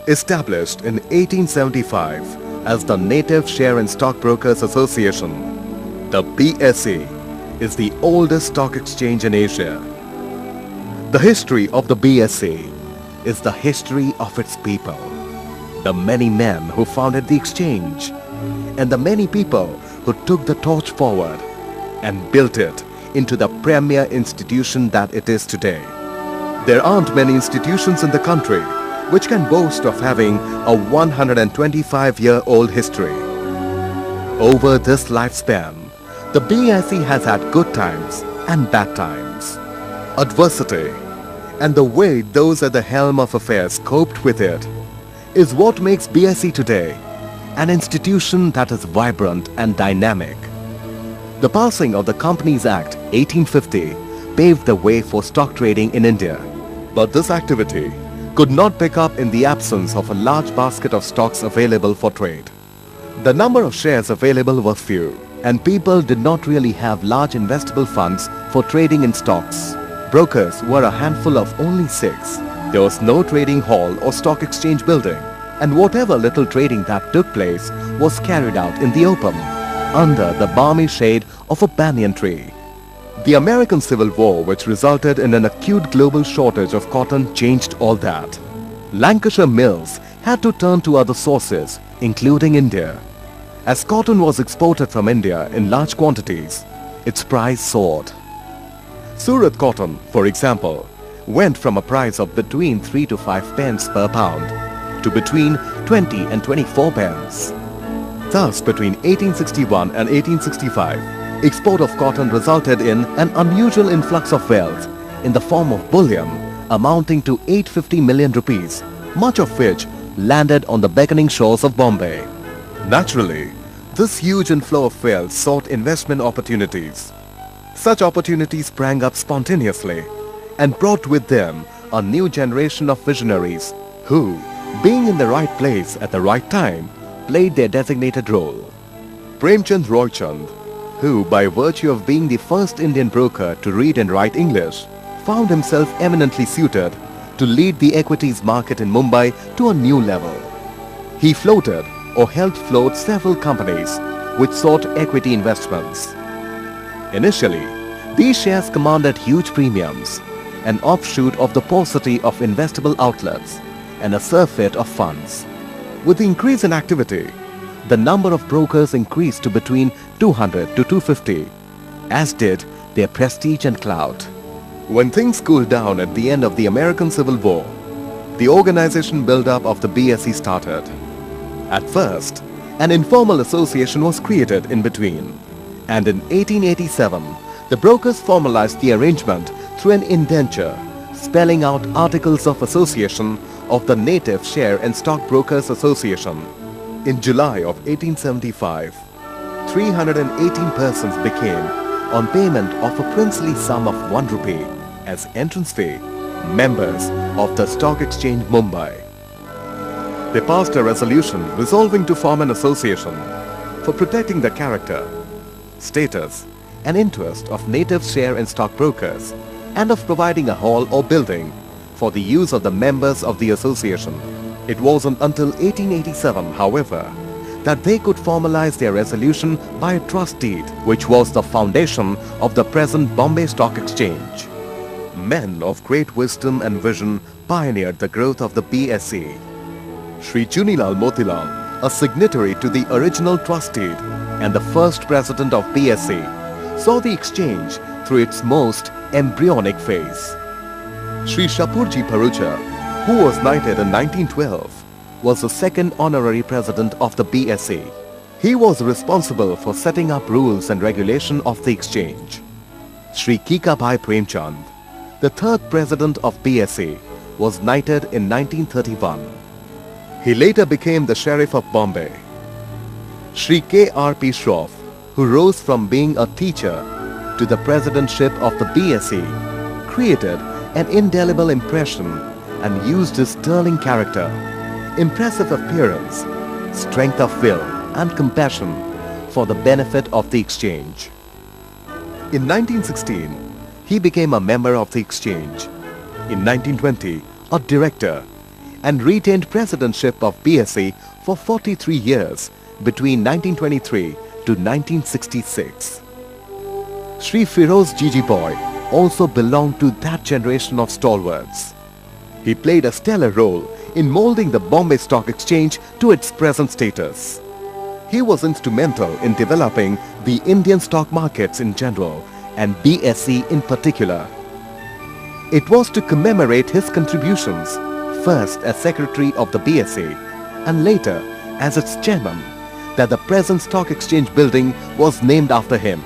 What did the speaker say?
Established in 1875 as the Native Share and Stockbrokers Association, the BSE is the oldest stock exchange in Asia. The history of the BSE is the history of its people, the many men who founded the exchange, and the many people who took the torch forward and built it into the premier institution that it is today. There aren't many institutions in the country which can boast of having a 125-year-old history. Over this lifespan, the BSE has had good times and bad times. Adversity and the way those at the helm of affairs coped with it is what makes BSE today an institution that is vibrant and dynamic. The passing of the Companies Act 1850 paved the way for stock trading in India. But this activity could not pick up in the absence of a large basket of stocks available for trade. The number of shares available was few, and people did not really have large investable funds for trading in stocks. Brokers were a handful of only 6. There was no trading hall or stock exchange building, and whatever little trading that took place was carried out in the open, under the balmy shade of a banyan tree. The American Civil War, which resulted in an acute global shortage of cotton, changed all that. Lancashire mills had to turn to other sources, including India. As cotton was exported from India in large quantities, its price soared. Surat cotton, for example, went from a price of between 3 to 5 pence per pound to between 20 and 24 pence. Thus, between 1861 and 1865, export of cotton resulted in an unusual influx of wealth in the form of bullion amounting to 850 million rupees, much of which landed on the beckoning shores of Bombay. Naturally, this huge inflow of wealth sought investment opportunities. Such opportunities sprang up spontaneously and brought with them a new generation of visionaries who, being in the right place at the right time, played their designated role. Premchand Roychand, who by virtue of being the first Indian broker to read and write English, found himself eminently suited to lead the equities market in Mumbai to a new level. He floated or helped float several companies which sought equity investments. Initially, these shares commanded huge premiums, an offshoot of the paucity of investable outlets and a surfeit of funds. With the increase in activity, the number of brokers increased to between 200 to 250, as did their prestige and clout. When things cooled down at the end of the American Civil War, the organization build-up of the BSE started. At first, an informal association was created in between, and in 1887, the brokers formalized the arrangement through an indenture, spelling out Articles of Association of the Native Share and Stockbrokers Association. In July of 1875, 318 persons became, on payment of a princely sum of 1 rupee as entrance fee, members of the Stock Exchange Mumbai. They passed a resolution resolving to form an association for protecting the character, status and interest of native share and stockbrokers and of providing a hall or building for the use of the members of the association. It wasn't until 1887, however, that they could formalize their resolution by a trust deed, which was the foundation of the present Bombay Stock Exchange. Men of great wisdom and vision pioneered the growth of the BSE. Shri Chunilal Motilal, a signatory to the original trust deed and the first president of BSE, saw the exchange through its most embryonic phase. Shri Shapurji Parucha, who was knighted in 1912, was the second honorary president of the BSE. He was responsible for setting up rules and regulation of the exchange. Shri Kikabhai Premchand, the third president of BSE, was knighted in 1931. He later became the Sheriff of Bombay. Shri K.R.P. Shroff, who rose from being a teacher to the presidentship of the BSE, created an indelible impression and used his sterling character, impressive appearance, strength of will and compassion for the benefit of the exchange. In 1916, he became a member of the exchange. In 1920, a director, and retained presidentship of BSE for 43 years between 1923 to 1966. Shri Firoz Jiji Boy also belonged to that generation of stalwarts. He played a stellar role in molding the Bombay Stock Exchange to its present status. He was instrumental in developing the Indian stock markets in general and BSE in particular. It was to commemorate his contributions, first as secretary of the BSE and later as its chairman, that the present stock exchange building was named after him.